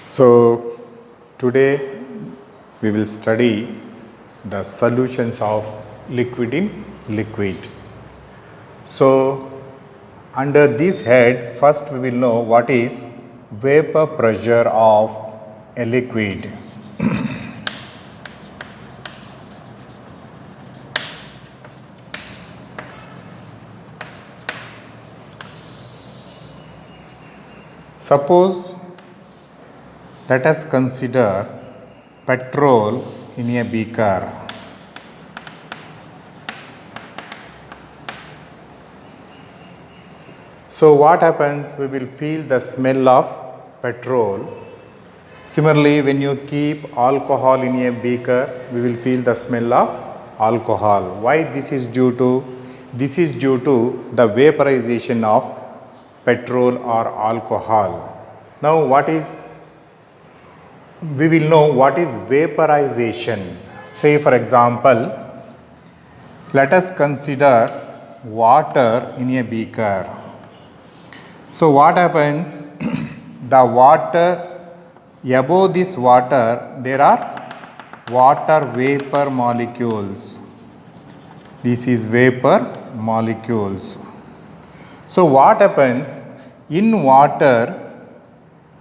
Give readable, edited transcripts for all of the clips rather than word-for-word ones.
So, today we will study the solutions of liquid in liquid. So, under this head, first we will know what is vapor pressure of a liquid. Suppose let us consider petrol in a beaker. So what happens? We will feel the smell of petrol. Similarly, when you keep alcohol in a beaker, we will feel the smell of alcohol. Why this is due to? This is due to the vaporization of petrol or alcohol. Now we will know what is vaporization. Say for example, let us consider water in a beaker. So what happens? The water, above this water there are water vapor molecules. This is vapor molecules. So what happens in water?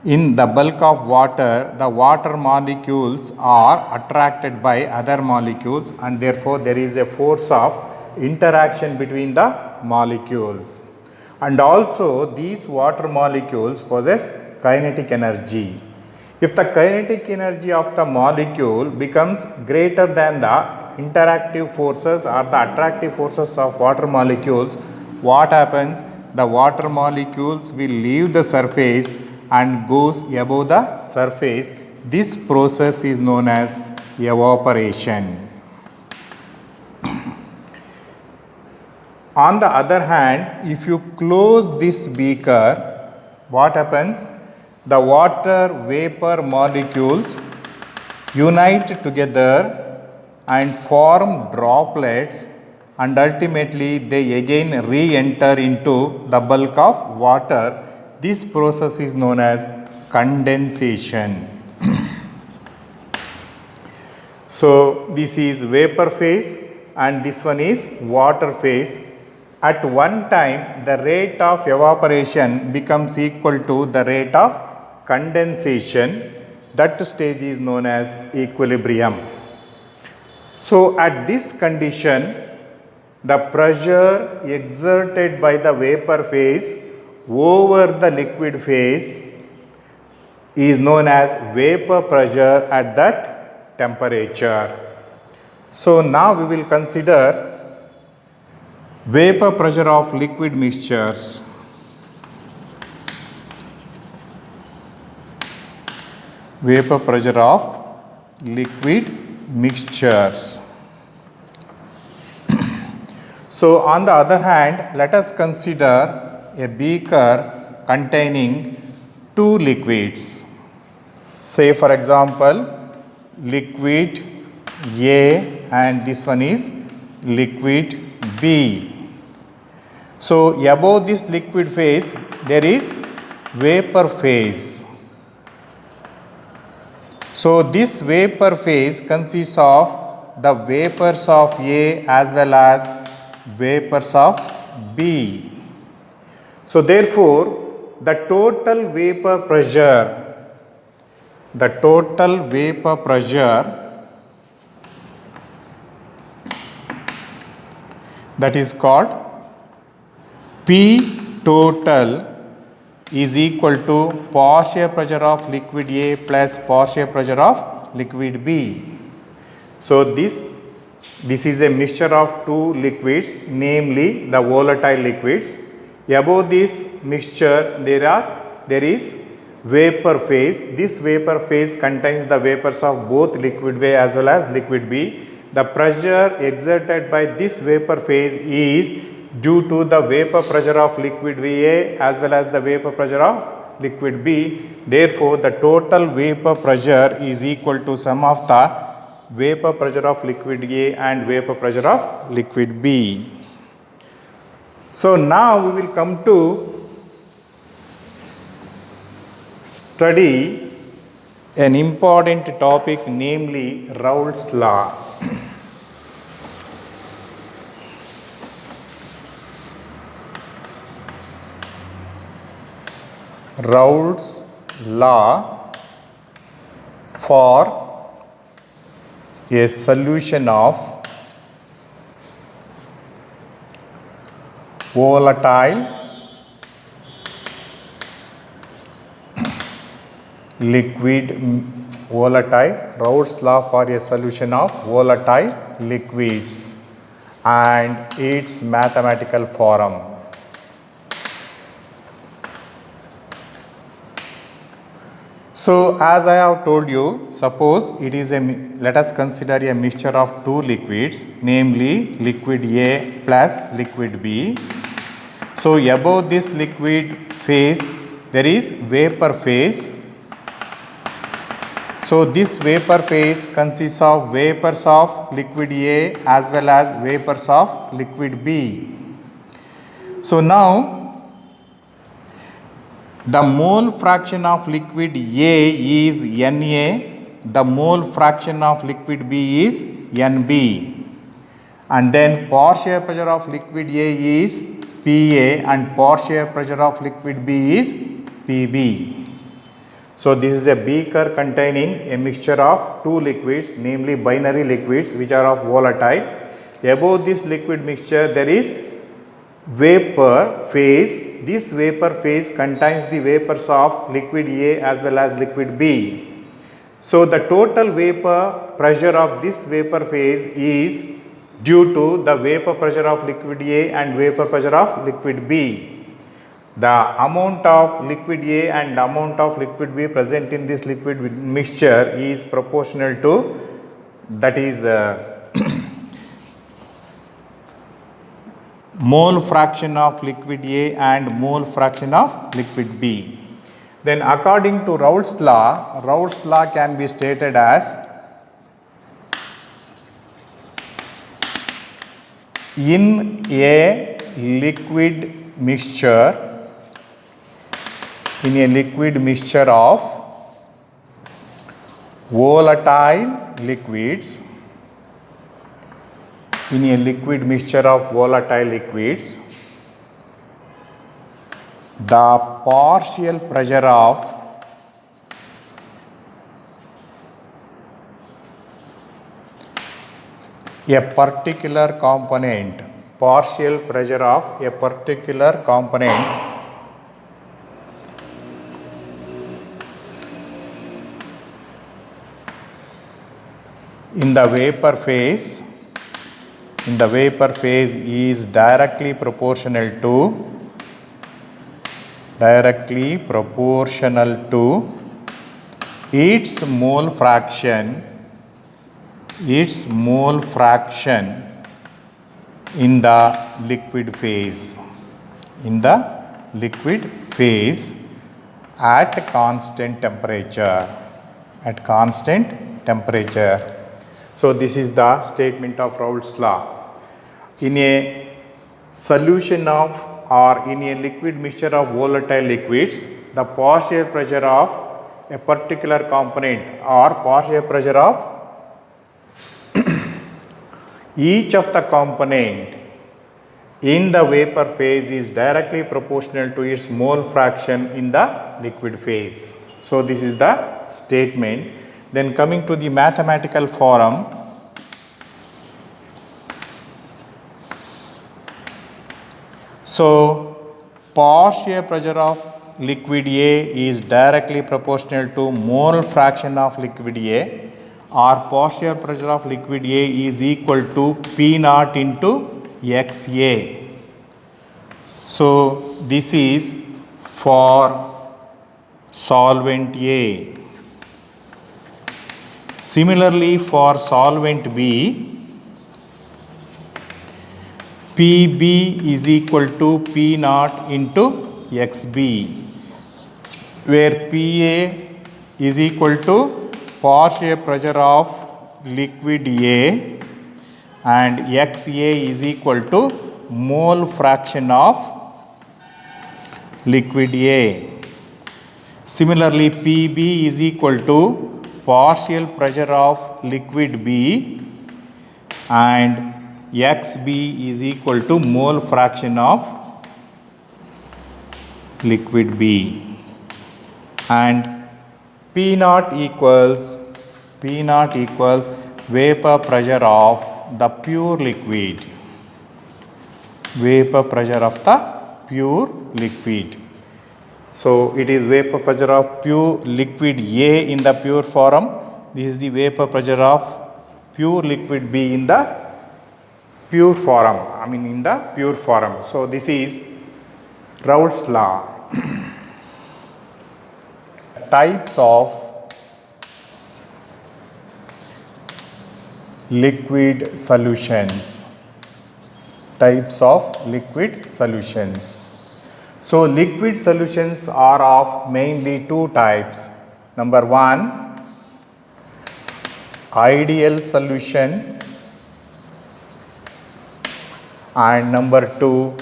In the bulk of water, the water molecules are attracted by other molecules, and therefore there is a force of interaction between the molecules. And also these water molecules possess kinetic energy. If the kinetic energy of the molecule becomes greater than the interactive forces or the attractive forces of water molecules, what happens? The water molecules will leave the surface and goes above the surface. This process is known as evaporation. On the other hand, if you close this beaker, what happens? The water vapor molecules unite together and form droplets, and ultimately they again re-enter into the bulk of water. This process is known as condensation. So this is vapor phase and this one is water phase. At one time the rate of evaporation becomes equal to the rate of condensation. That stage is known as equilibrium. So at this condition, the pressure exerted by the vapor phase over the liquid phase is known as vapor pressure at that temperature. So now we will consider vapor pressure of liquid mixtures. Vapor pressure of liquid mixtures. So on the other hand, let us consider a beaker containing two liquids. Say for example, liquid A and this one is liquid B. So above this liquid phase there is vapor phase. So this vapor phase consists of the vapors of A as well as vapors of B. So therefore the total vapor pressure that is called P total is equal to partial pressure of liquid A plus partial pressure of liquid B. So this is a mixture of two liquids, namely the volatile liquids. Above this mixture there is vapor phase. This vapor phase contains the vapors of both liquid A as well as liquid B. The pressure exerted by this vapor phase is due to the vapor pressure of liquid A as well as the vapor pressure of liquid B. Therefore, the total vapor pressure is equal to sum of the vapor pressure of liquid A and vapor pressure of liquid B. So now we will come to study an important topic, namely Raoult's law. Raoult's law for a solution of volatile Raoult's law for a solution of volatile liquids and its mathematical form. So as I have told you, suppose let us consider a mixture of two liquids, namely liquid A plus liquid B. So above this liquid phase there is vapor phase. So this vapor phase consists of vapors of liquid A as well as vapors of liquid B. So now the mole fraction of liquid A is Na, the mole fraction of liquid B is Nb, and then partial pressure of liquid A is Pa and partial pressure of liquid B is Pb. So this is a beaker containing a mixture of two liquids, namely binary liquids which are of volatile. Above this liquid mixture there is vapor phase. This vapor phase contains the vapors of liquid A as well as liquid B. So the total vapor pressure of this vapor phase is due to the vapor pressure of liquid A and vapor pressure of liquid B. The amount of liquid A and the amount of liquid B present in this liquid mixture is proportional to, that is mole fraction of liquid A and mole fraction of liquid B. Then according to Raoult's law can be stated as in a liquid mixture of volatile liquids, the partial pressure of a particular component, in the vapor phase is directly proportional to its mole fraction in the liquid phase at constant temperature. So this is the statement of Raoult's law. In a solution of or in a liquid mixture of volatile liquids, the partial pressure of a particular component or partial pressure of each of the component in the vapor phase is directly proportional to its mole fraction in the liquid phase. So this is the statement. Then coming to the mathematical form, so partial pressure of liquid A is directly proportional to mole fraction of liquid A, or partial pressure of liquid A is equal to P naught into XA. So this is for solvent A. Similarly, for solvent B, Pb is equal to P naught into Xb, where Pa is equal to partial pressure of liquid A and XA is equal to mole fraction of liquid A. Similarly, Pb is equal to partial pressure of liquid B and Xb is equal to mole fraction of liquid B, and P naught equals vapor pressure of the pure liquid, vapor pressure of the pure liquid. So it is vapor pressure of pure liquid A in the pure form. This is the vapor pressure of pure liquid B in the pure form, in the pure form. So this is Raoult's law. Types of liquid solutions. Types of liquid solutions. So liquid solutions are of mainly two types. Number one, ideal solution, and number two,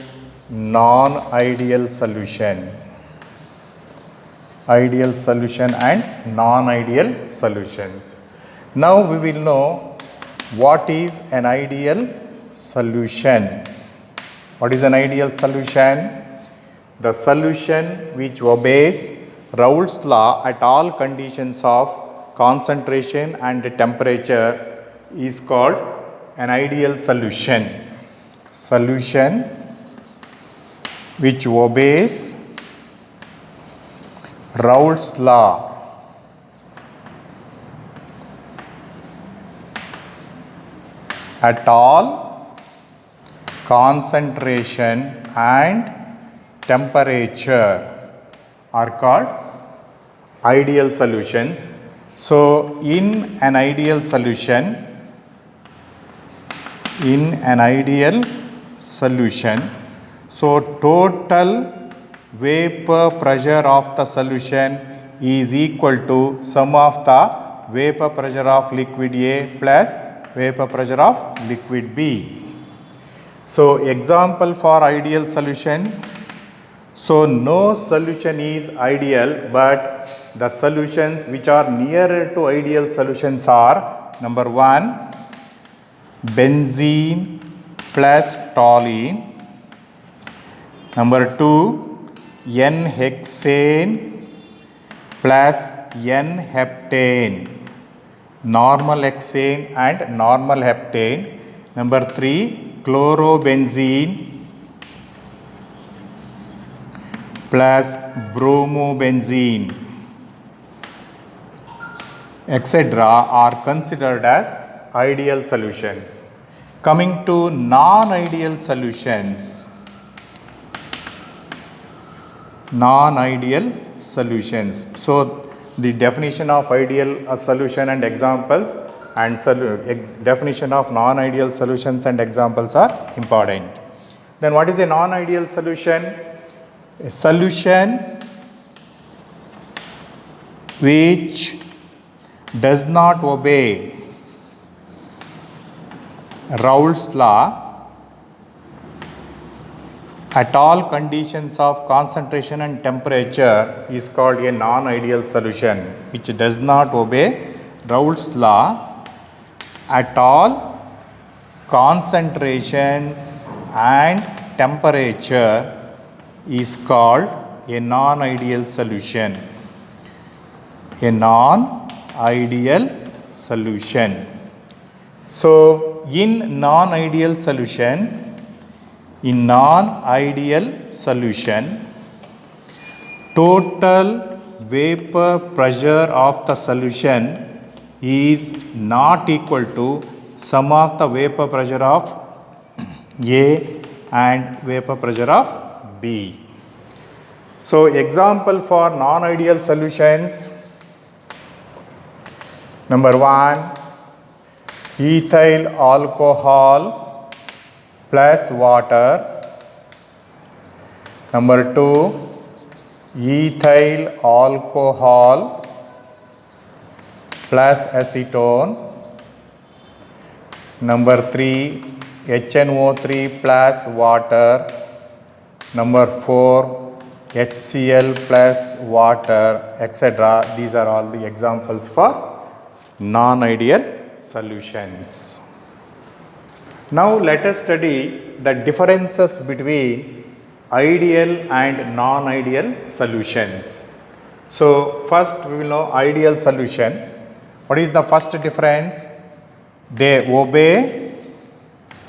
non-ideal solution. Ideal solution and non-ideal solutions. Now we will know what is an ideal solution. What is an ideal solution? The solution which obeys Raoult's law at all conditions of concentration and temperature is called an ideal solution. Solution which obeys Raoult's law at all concentration and temperature are called ideal solutions. So in an ideal solution, so total vapor pressure of the solution is equal to sum of the vapor pressure of liquid A plus vapor pressure of liquid B. So example for ideal solutions. So no solution is ideal, but the solutions which are nearer to ideal solutions are: number one, benzene plus toluene; number two, N-hexane plus N-heptane, normal hexane and normal heptane; number three, chlorobenzene plus bromobenzene, etc. are considered as ideal solutions. Coming to non-ideal solutions. Non-ideal solutions. So the definition of ideal solution and examples and definition of non-ideal solutions and examples are important. Then what is a non-ideal solution? A solution which does not obey Raoult's law at all conditions of concentration and temperature is called a non-ideal solution, which does not obey Raoult's law at all concentrations and temperature is called a non-ideal solution. A non-ideal solution. So in non-ideal solution, total vapor pressure of the solution is not equal to sum of the vapor pressure of A and vapor pressure of B. So example for non-ideal solutions. Number one, ethyl alcohol plus water. Number two, ethyl alcohol plus acetone. Number three, HNO3 plus water. Number four, HCl plus water, etc. These are all the examples for non-ideal solutions. Now let us study the differences between ideal and non-ideal solutions. So first we will know ideal solution. What is the first difference? They obey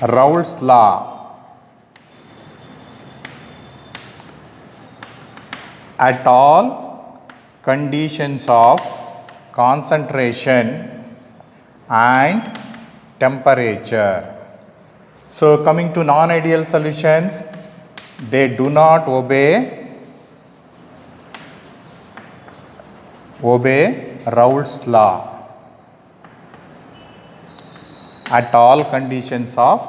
Raoult's law. At all conditions of concentration and temperature. So coming to non-ideal solutions, they do not obey Raoult's law at all conditions of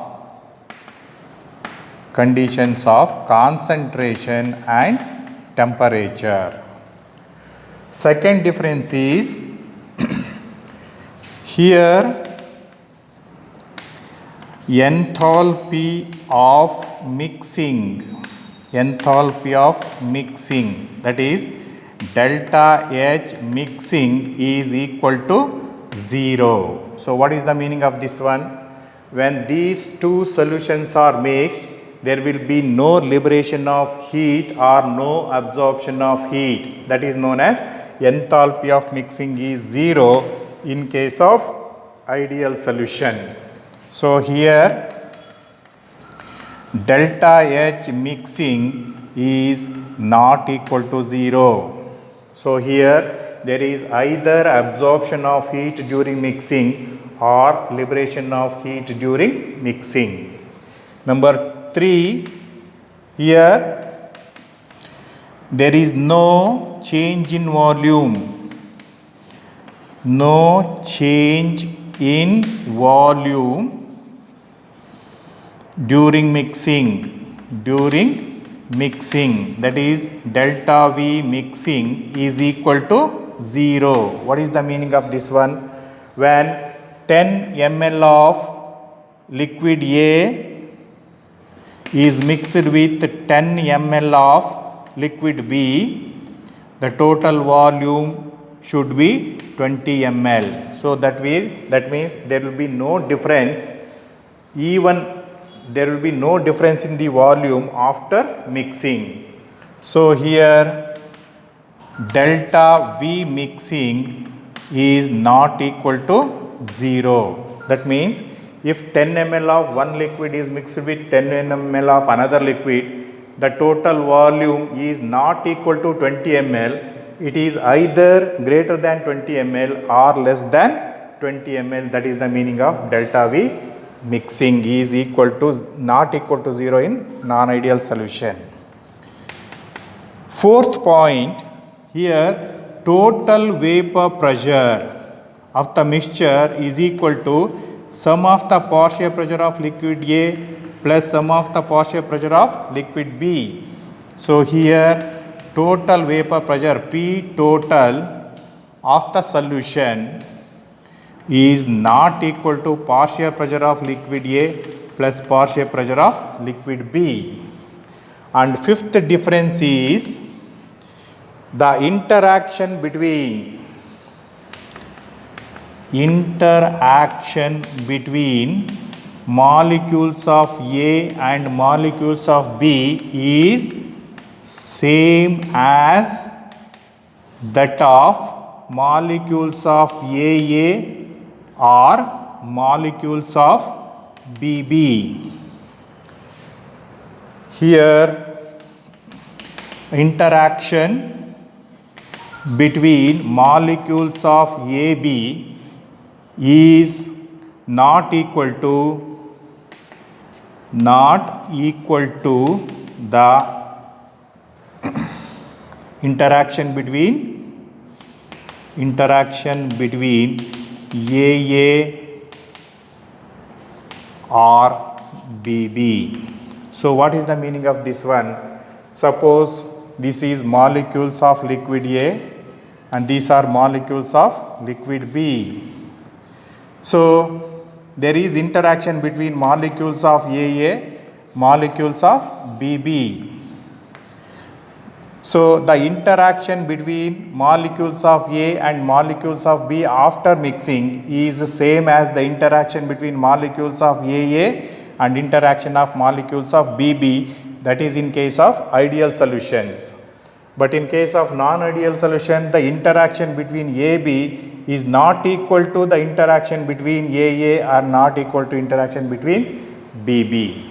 concentration and temperature. Second difference is here enthalpy of mixing, that is delta H mixing is equal to 0. So what is the meaning of this one? When these two solutions are mixed, there will be no liberation of heat or no absorption of heat. That is known as enthalpy of mixing is 0 in case of ideal solution. So here delta H mixing is not equal to 0. So here there is either absorption of heat during mixing or liberation of heat during mixing. Number 3, here there is no change in volume. No change in volume during mixing, that is delta V mixing is equal to 0. What is the meaning of this one? When 10 ml of liquid A is mixed with 10 ml of liquid B, the total volume should be 20 ml. So that means there will be no difference, there will be no difference in the volume after mixing. So here delta V mixing is not equal to 0. That means if 10 ml of one liquid is mixed with 10 ml of another liquid, the total volume is not equal to 20 ml. It is either greater than 20 ml or less than 20 ml. That is the meaning of delta V mixing is not equal to 0 in non-ideal solution. Fourth point, here total vapor pressure of the mixture is equal to sum of the partial pressure of liquid A plus sum of the partial pressure of liquid B. So here total vapor pressure P total of the solution is not equal to partial pressure of liquid A plus partial pressure of liquid B. And fifth difference is the interaction between molecules of A and molecules of B is same as that of molecules of AA or molecules of BB. Here interaction between molecules of AB is not equal to the interaction between AA or BB. So what is the meaning of this one? Suppose this is molecules of liquid A and these are molecules of liquid B. So there is interaction between molecules of AA, molecules of BB. So the interaction between molecules of A and molecules of B after mixing is the same as the interaction between molecules of AA and interaction of molecules of BB, that is in case of ideal solutions. But in case of non-ideal solution, the interaction between AB is not equal to the interaction between AA or not equal to interaction between BB.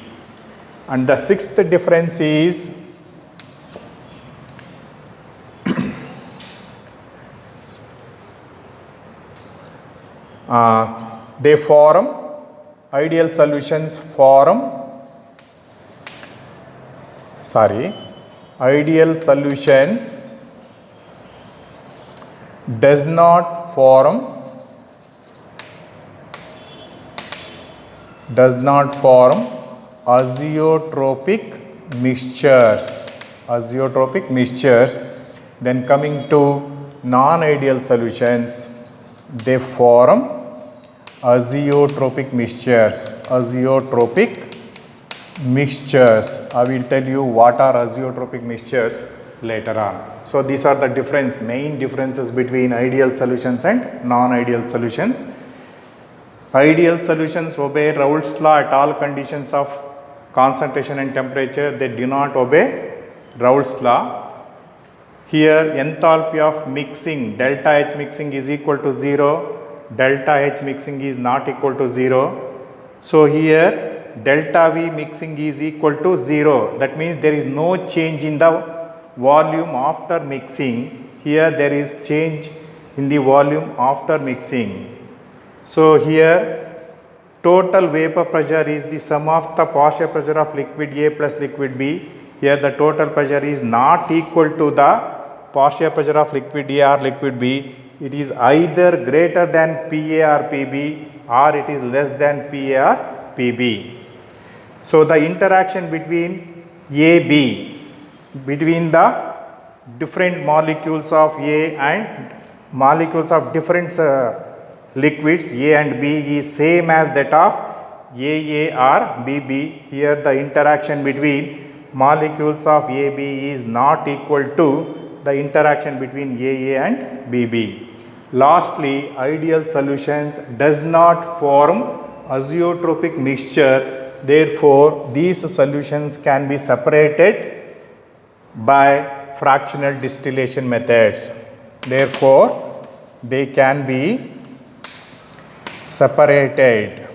And the sixth difference is they form ideal solutions ideal solutions does not form azeotropic mixtures. Then coming to non-ideal solutions, they form azeotropic mixtures. I will tell you what are azeotropic mixtures later on. So these are the main differences between ideal solutions and non-ideal solutions. Ideal solutions obey Raoult's law at all conditions of concentration and temperature. They do not obey Raoult's law. Here enthalpy of mixing, delta H mixing is equal to 0, delta H mixing is not equal to 0. So here delta V mixing is equal to 0. That means there is no change in the volume after mixing. Here there is change in the volume after mixing. So here total vapor pressure is the sum of the partial pressure of liquid A plus liquid B. Here the total pressure is not equal to the partial pressure of liquid A or liquid B. It is either greater than PA or PB or it is less than PA or PB. So the interaction between AB, between the different molecules of A and molecules of different liquids A and B is same as that of AA or BB. Here the interaction between molecules of AB is not equal to the interaction between AA and BB. Lastly, ideal solutions does not form azeotropic mixture. Therefore, these solutions can be separated by fractional distillation methods. Therefore, they can be separated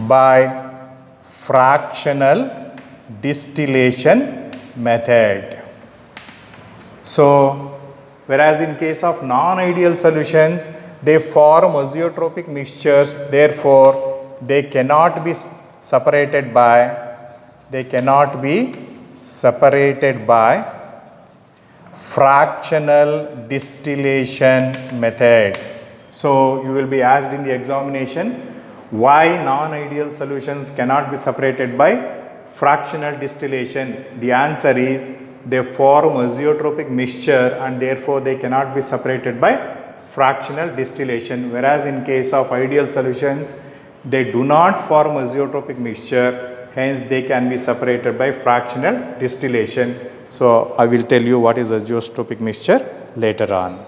by fractional distillation method. So, whereas in case of non-ideal solutions, they form azeotropic mixtures, therefore they cannot be separated by fractional distillation method. So you will be asked in the examination why non-ideal solutions cannot be separated by fractional distillation. The answer is they form azeotropic mixture and therefore they cannot be separated by fractional distillation, whereas in case of ideal solutions they do not form azeotropic mixture, hence they can be separated by fractional distillation. So I will tell you what is azeotropic mixture later on.